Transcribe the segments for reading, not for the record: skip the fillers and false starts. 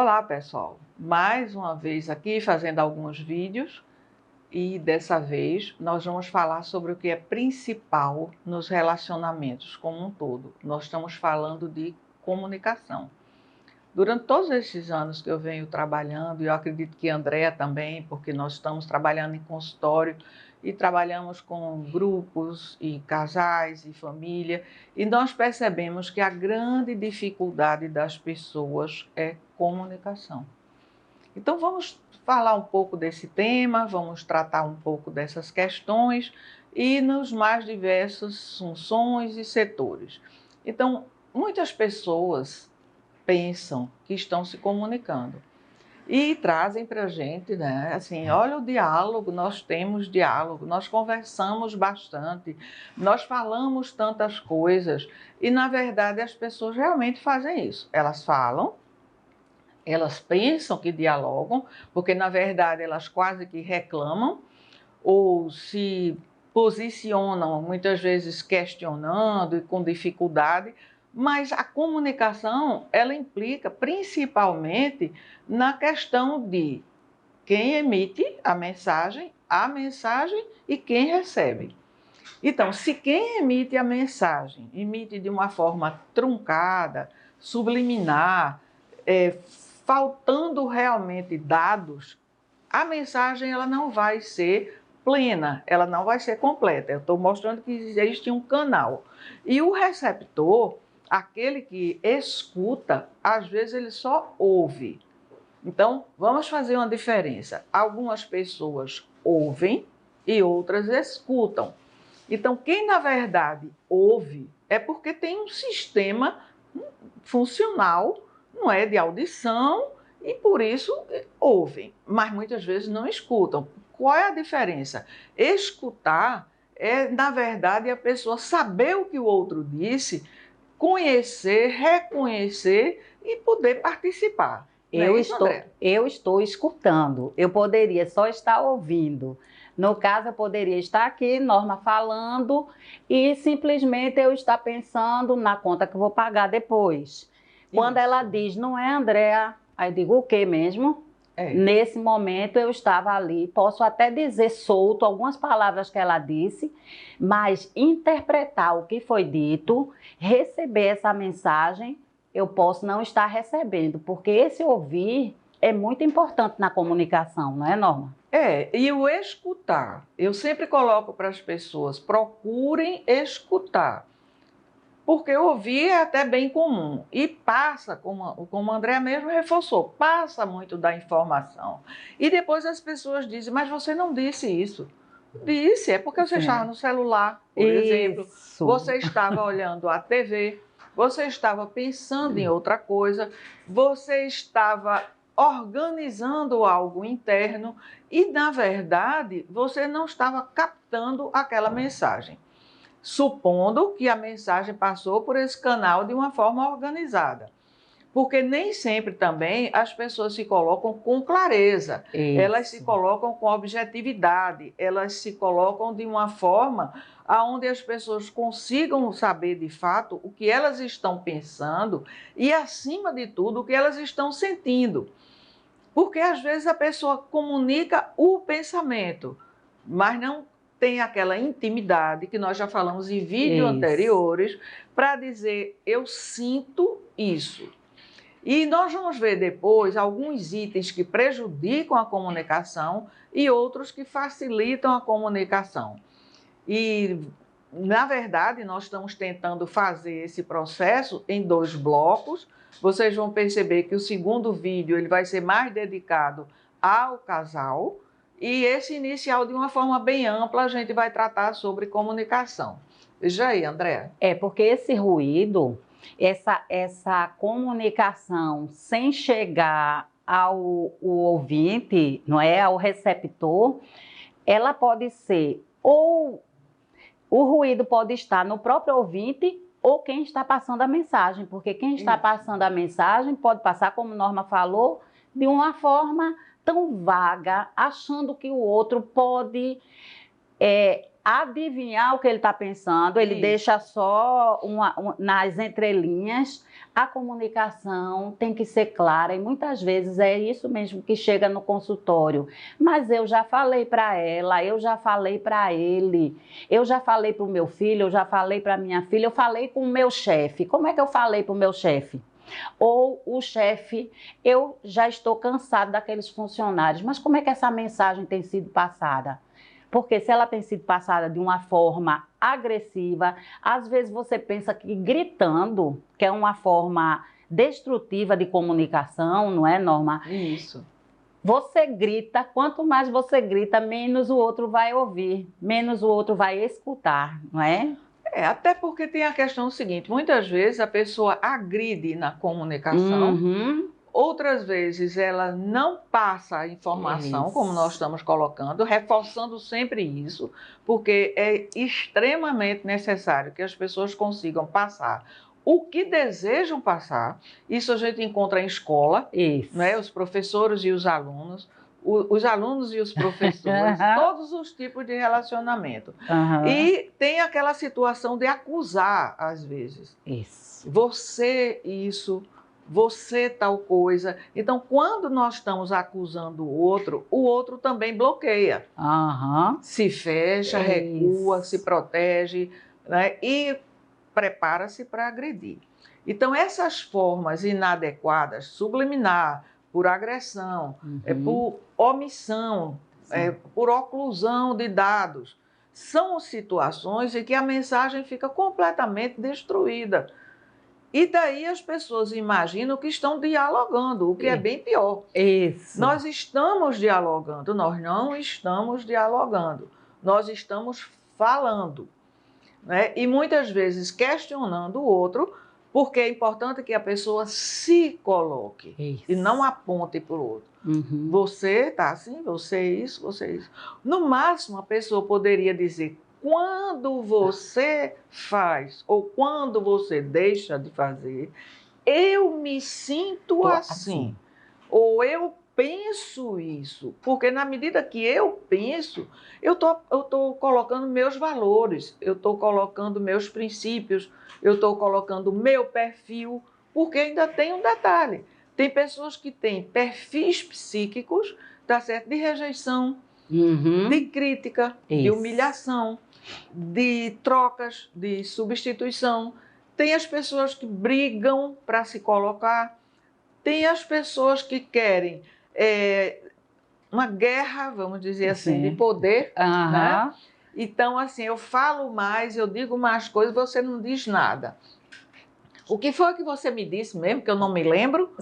Olá, pessoal! Mais uma vez aqui fazendo alguns vídeos e dessa vez nós vamos falar sobre o que é principal nos relacionamentos como um todo. Nós estamos falando de comunicação. Durante todos esses anos que eu venho trabalhando, e eu acredito que a Andrea também, porque nós estamos trabalhando em consultório e trabalhamos com grupos e casais e família, e nós percebemos que a grande dificuldade das pessoas é comunicação. Então vamos falar um pouco desse tema, vamos tratar um pouco dessas questões e nos mais diversas funções e setores. Então, muitas pessoas pensam que estão se comunicando e trazem para a gente, né? Assim, olha o diálogo, nós temos diálogo, nós conversamos bastante, nós falamos tantas coisas e, na verdade, as pessoas realmente fazem isso. Elas falam, elas pensam que dialogam, porque, na verdade, elas quase que reclamam ou se posicionam, muitas vezes questionando e com dificuldade, mas a comunicação, ela implica principalmente na questão de quem emite a mensagem e quem recebe. Então, se quem emite a mensagem emite de uma forma truncada, subliminar, faltando realmente dados, a mensagem ela não vai ser plena, ela não vai ser completa. Eu estou mostrando que existe um canal. E o receptor, aquele que escuta, às vezes ele só ouve. Então, vamos fazer uma diferença. Algumas pessoas ouvem e outras escutam. Então, quem na verdade ouve é porque tem um sistema funcional, não é, de audição, e por isso ouvem, mas muitas vezes não escutam. Qual é a diferença? Escutar é, na verdade, a pessoa saber o que o outro disse, conhecer, reconhecer e poder participar. Eu estou escutando, eu poderia só estar ouvindo. No caso, eu poderia estar aqui, Norma falando, e simplesmente eu estar pensando na conta que eu vou pagar depois. Quando ela diz, não é, Andrea? Aí eu digo, o quê mesmo? Nesse momento eu estava ali, posso até dizer solto algumas palavras que ela disse, mas interpretar o que foi dito, receber essa mensagem, eu posso não estar recebendo, porque esse ouvir é muito importante na comunicação, não é, Norma? E o escutar, eu sempre coloco para as pessoas, procurem escutar. Porque ouvir é até bem comum e passa, como a Andrea mesmo reforçou, passa muito da informação. E depois as pessoas dizem, mas você não disse isso. Disse, é porque você estava no celular, por exemplo, você estava olhando a TV, você estava pensando em outra coisa, você estava organizando algo interno e, na verdade, você não estava captando aquela mensagem. Supondo que a mensagem passou por esse canal de uma forma organizada. Porque nem sempre também as pessoas se colocam com clareza, elas se colocam com objetividade, elas se colocam de uma forma onde as pessoas consigam saber de fato o que elas estão pensando e, acima de tudo, o que elas estão sentindo. Porque às vezes a pessoa comunica o pensamento, mas não tem aquela intimidade que nós já falamos em vídeos anteriores para dizer eu sinto isso. E nós vamos ver depois alguns itens que prejudicam a comunicação e outros que facilitam a comunicação. E, na verdade, nós estamos tentando fazer esse processo em 2 blocos. Vocês vão perceber que o segundo vídeo ele vai ser mais dedicado ao casal. E esse inicial, de uma forma bem ampla, a gente vai tratar sobre comunicação. Veja aí, Andréa. Porque esse ruído, essa comunicação sem chegar ao ouvinte, não é, ao receptor, ela pode ser ou o ruído pode estar no próprio ouvinte ou quem está passando a mensagem, porque quem está passando a mensagem pode passar, como Norma falou, de uma forma tão vaga, achando que o outro pode adivinhar o que ele está pensando, ele deixa só nas entrelinhas. A comunicação tem que ser clara e muitas vezes é isso mesmo que chega no consultório. Mas eu já falei para ela, eu já falei para ele, eu já falei para o meu filho, eu já falei para minha filha, eu falei com o meu chefe. Como é que eu falei para o meu chefe? Ou o chefe, eu já estou cansado daqueles funcionários, mas como é que essa mensagem tem sido passada? Porque se ela tem sido passada de uma forma agressiva, às vezes você pensa que gritando, que é uma forma destrutiva de comunicação, não é, Norma? Isso. Você grita, quanto mais você grita, menos o outro vai ouvir, menos o outro vai escutar, não é? Até porque tem a questão seguinte, muitas vezes a pessoa agride na comunicação, outras vezes ela não passa a informação, como nós estamos colocando, reforçando sempre isso, porque é extremamente necessário que as pessoas consigam passar o que desejam passar. Isso a gente encontra em escola, né? Os professores e os alunos e os professores, todos os tipos de relacionamento. E tem aquela situação de acusar, às vezes. Você isso, você tal coisa. Então, quando nós estamos acusando o outro também bloqueia. Se fecha, recua, se protege, né? E prepara-se para agredir. Então, essas formas inadequadas, subliminar, por agressão, por omissão, por oclusão de dados, são situações em que a mensagem fica completamente destruída. E daí as pessoas imaginam que estão dialogando, o que é bem pior. Nós estamos dialogando, nós não estamos dialogando, nós estamos falando, né? E muitas vezes questionando o outro, porque é importante que a pessoa se coloque e não aponte para o outro. Você está assim, você isso, você isso. No máximo, a pessoa poderia dizer, quando você faz ou quando você deixa de fazer, eu me sinto assim. Ou eu penso isso, porque na medida que eu penso, eu tô colocando meus valores, eu estou colocando meus princípios, eu estou colocando meu perfil, porque ainda tem um detalhe. Tem pessoas que têm perfis psíquicos, tá certo? De rejeição, de crítica, de humilhação, de trocas, de substituição. Tem as pessoas que brigam para se colocar, tem as pessoas que querem uma guerra, vamos dizer assim, de poder, né? Então, assim, eu falo mais, eu digo mais coisas, você não diz nada. O que foi que você me disse mesmo, que eu não me lembro?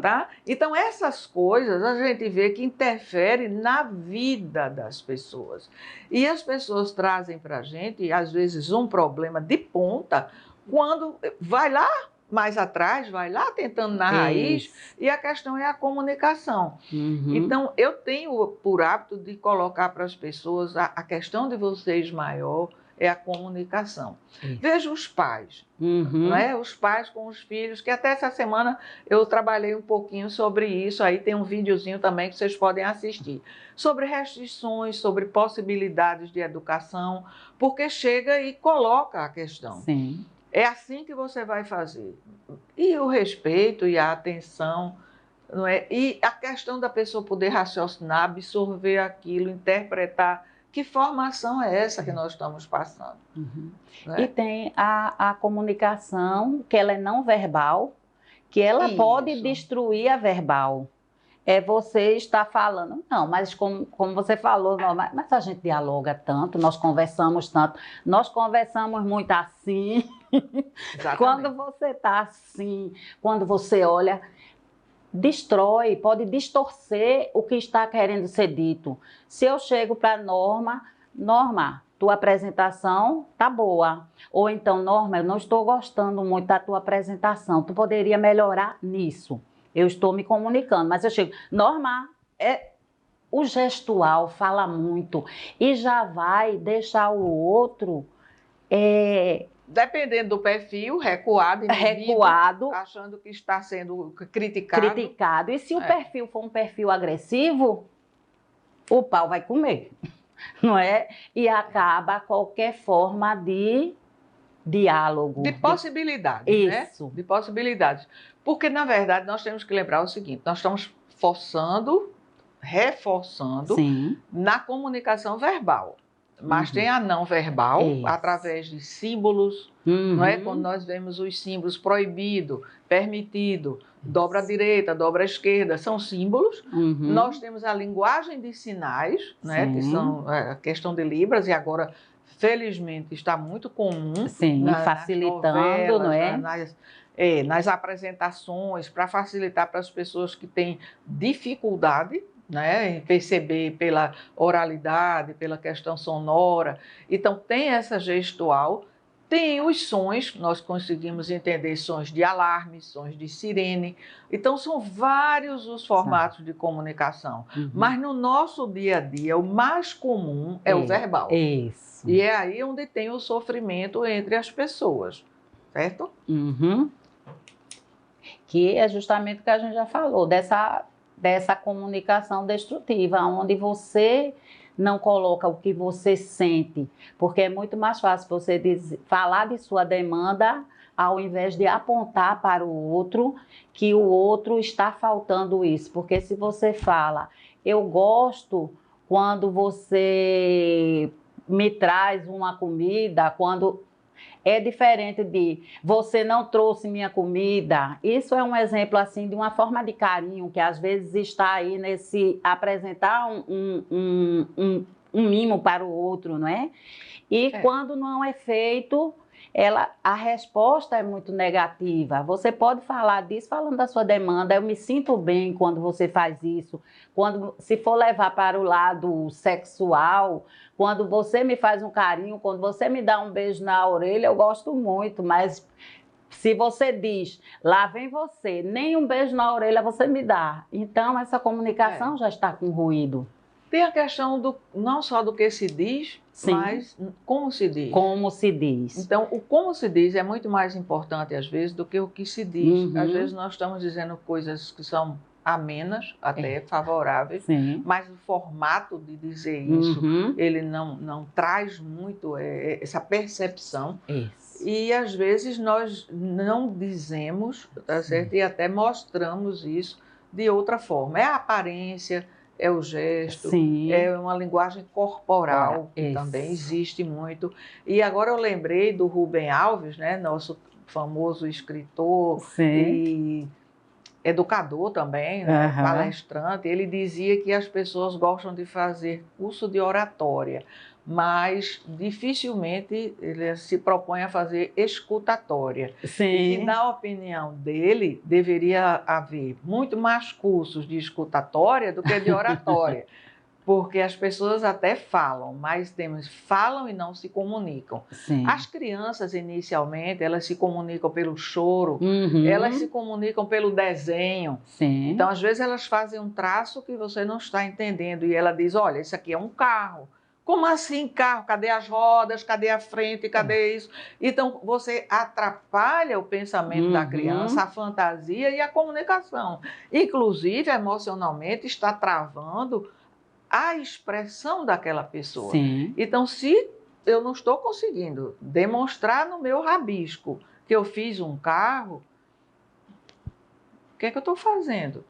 Tá? Então, essas coisas a gente vê que interferem na vida das pessoas. E as pessoas trazem para a gente, às vezes, um problema de ponta, quando vai lá mais atrás, vai lá tentando na raiz, e a questão é a comunicação. Então, eu tenho por hábito de colocar para as pessoas a questão de vocês maior, é a comunicação. Veja os pais, né? Os pais com os filhos, que até essa semana eu trabalhei um pouquinho sobre isso, aí tem um videozinho também que vocês podem assistir, sobre restrições, sobre possibilidades de educação, porque chega e coloca a questão. É assim que você vai fazer. E o respeito e a atenção, não é? E a questão da pessoa poder raciocinar, absorver aquilo, interpretar. Que formação é essa que nós estamos passando? Né? E tem a comunicação, que ela é não verbal, que ela pode destruir a verbal. É você estar falando, não, mas como você falou, não, mas a gente dialoga tanto, nós conversamos muito assim. Quando você está assim, quando você olha, destrói, pode distorcer o que está querendo ser dito. Se eu chego para Norma, tua apresentação tá boa. Ou então, Norma, eu não estou gostando muito da tua apresentação, tu poderia melhorar nisso. Eu estou me comunicando, mas eu chego, Norma, o gestual fala muito e já vai deixar o outro... Dependendo do perfil, recuado, achando que está sendo criticado. E se o perfil for um perfil agressivo, o pau vai comer. não é? E acaba qualquer forma de diálogo. De possibilidades, né? Isso. De possibilidades. Porque, na verdade, nós temos que lembrar o seguinte, nós estamos forçando, reforçando Sim. na comunicação verbal. Mas tem a não verbal, Isso. através de símbolos, não é? Quando nós vemos os símbolos proibido, permitido, dobra à direita, dobra à esquerda, são símbolos. Nós temos a linguagem de sinais, né? Que são a questão de Libras, e agora, felizmente, está muito comum. Sim, facilitando, nas novelas, não é? Nas apresentações, para facilitar para as pessoas que têm dificuldade, né, em perceber pela oralidade, pela questão sonora. Então, tem essa gestual, tem os sons, nós conseguimos entender sons de alarme, sons de sirene. Então, são vários os formatos de comunicação. Mas no nosso dia a dia, o mais comum é o verbal. Isso. E é aí onde tem o sofrimento entre as pessoas, certo? Que é justamente o que a gente já falou, dessa comunicação destrutiva, onde você não coloca o que você sente, porque é muito mais fácil você falar de sua demanda ao invés de apontar para o outro que o outro está faltando isso. Porque se você fala, eu gosto quando você me traz uma comida, quando... É diferente de você não trouxe minha comida. Isso é um exemplo assim de uma forma de carinho que às vezes está aí nesse apresentar um mimo para o outro, não é? E quando não é feito, a resposta é muito negativa. Você pode falar disso falando da sua demanda. Eu me sinto bem quando você faz isso. Se for levar para o lado sexual, quando você me faz um carinho, quando você me dá um beijo na orelha, eu gosto muito, mas se você diz, lá vem você, nem um beijo na orelha você me dá. Então, essa comunicação já está com ruído. Tem a questão não só do que se diz, mas como se diz. Como se diz. Então, o como se diz é muito mais importante, às vezes, do que o que se diz. Às vezes, nós estamos dizendo coisas que são amenas, até favoráveis, mas o formato de dizer isso, ele não traz muito essa percepção. E, às vezes, nós não dizemos, tá certo? E até mostramos isso de outra forma. É a aparência, é o gesto, é uma linguagem corporal, que também existe muito. E agora eu lembrei do Rubem Alves, né, nosso famoso escritor e educador também, né, palestrante. Ele dizia que as pessoas gostam de fazer curso de oratória, mas dificilmente ele se propõe a fazer escutatória. E, na opinião dele, deveria haver muito mais cursos de escutatória do que de oratória, porque as pessoas até falam, mas falam e não se comunicam. As crianças, inicialmente, elas se comunicam pelo choro, elas se comunicam pelo desenho. Então, às vezes, elas fazem um traço que você não está entendendo, e ela diz, olha, isso aqui é um carro. Como assim carro? Cadê as rodas? Cadê a frente? Cadê isso? Então, você atrapalha o pensamento da criança, a fantasia e a comunicação. Inclusive, emocionalmente, está travando a expressão daquela pessoa. Então, se eu não estou conseguindo demonstrar no meu rabisco que eu fiz um carro, o que é que eu estou fazendo?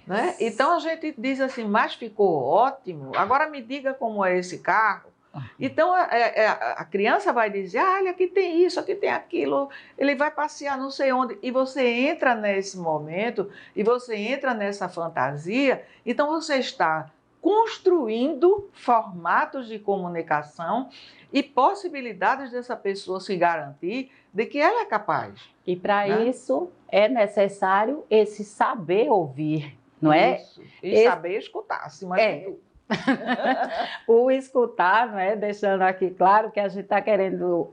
Né? Então, a gente diz assim, mas ficou ótimo, agora me diga como é esse carro. Então, a criança vai dizer, olha, aqui tem isso, aqui tem aquilo, ele vai passear não sei onde, e você entra nesse momento, e você entra nessa fantasia, então você está construindo formatos de comunicação e possibilidades dessa pessoa se garantir de que ela é capaz. E para isso é necessário esse saber ouvir, não é? Isso. E saber escutar, acima de tudo. O escutar, não é? Deixando aqui claro que a gente está querendo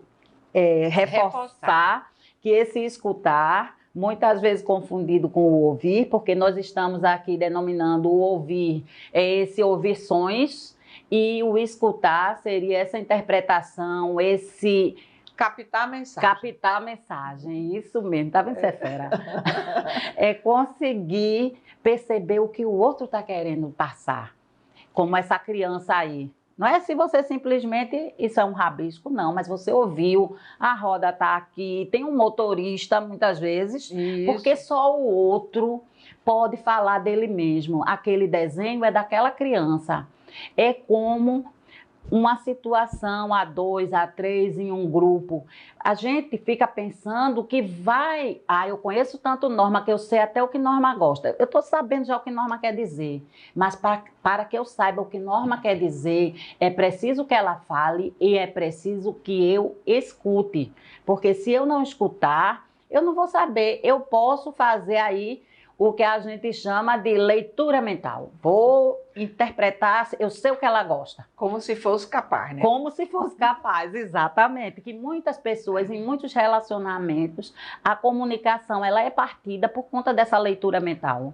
reforçar que esse escutar, muitas vezes confundido com o ouvir, porque nós estamos aqui denominando o ouvir, esse ouvir sons, e o escutar seria essa interpretação, esse... Captar a mensagem. Captar a mensagem, isso mesmo, tá vendo, Cefera? É conseguir perceber o que o outro está querendo passar, como essa criança aí. Não é se você simplesmente, isso é um rabisco, não, mas você ouviu, a roda está aqui, tem um motorista muitas vezes, porque Isso. só o outro pode falar dele mesmo. Aquele desenho é daquela criança. É como uma situação a dois, a três em um grupo. A gente fica pensando que vai... Ah, eu conheço tanto Norma que eu sei até o que Norma gosta. Eu estou sabendo já o que Norma quer dizer. Mas para que eu saiba o que Norma quer dizer, é preciso que ela fale e é preciso que eu escute. Porque se eu não escutar, eu não vou saber. Eu posso fazer aí o que a gente chama de leitura mental. Vou interpretar, eu sei o que ela gosta. Como se fosse capaz, né? Como se fosse capaz, exatamente. Que muitas pessoas, em muitos relacionamentos, a comunicação ela é partida por conta dessa leitura mental.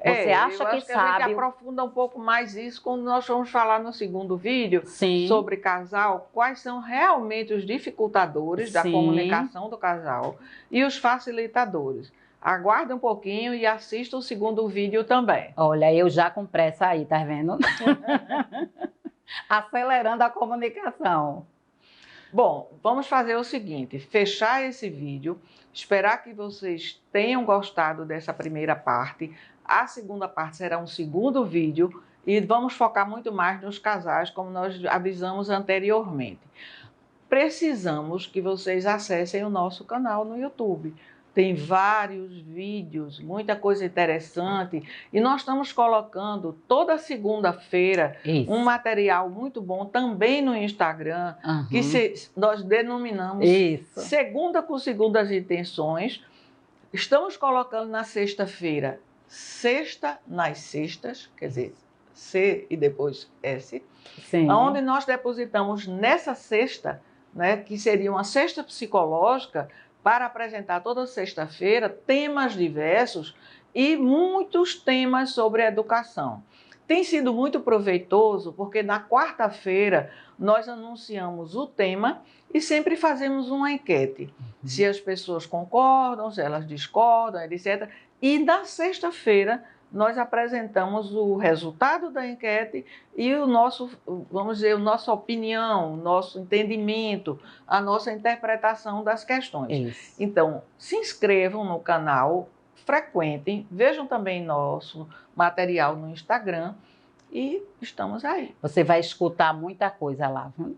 Você acha eu que acho que a gente sabe... aprofunda um pouco mais isso quando nós vamos falar no segundo vídeo Sim. sobre casal, quais são realmente os dificultadores da Sim. comunicação do casal e os facilitadores. Aguarde um pouquinho e assista o segundo vídeo também. Olha, eu já com pressa aí, tá vendo? Acelerando a comunicação. Bom, vamos fazer o seguinte, fechar esse vídeo, esperar que vocês tenham gostado dessa primeira parte. A segunda parte será um segundo vídeo e vamos focar muito mais nos casais, como nós avisamos anteriormente. Precisamos que vocês acessem o nosso canal no YouTube. Tem vários vídeos, muita coisa interessante. E nós estamos colocando toda segunda-feira um material muito bom também no Instagram, que nós denominamos Segunda com Segundas Intenções. Estamos colocando na sexta-feira, Sexta nas Sextas, quer dizer, C e depois S, onde nós depositamos nessa sexta, né, que seria uma cesta psicológica, para apresentar toda sexta-feira temas diversos e muitos temas sobre educação. Tem sido muito proveitoso porque na quarta-feira nós anunciamos o tema e sempre fazemos uma enquete. Se as pessoas concordam, se elas discordam, etc. E na sexta-feira nós apresentamos o resultado da enquete e o nosso, vamos dizer, a nossa opinião, o nosso entendimento, a nossa interpretação das questões. Então, se inscrevam no canal, frequentem, vejam também nosso material no Instagram e estamos aí. Você vai escutar muita coisa lá, viu?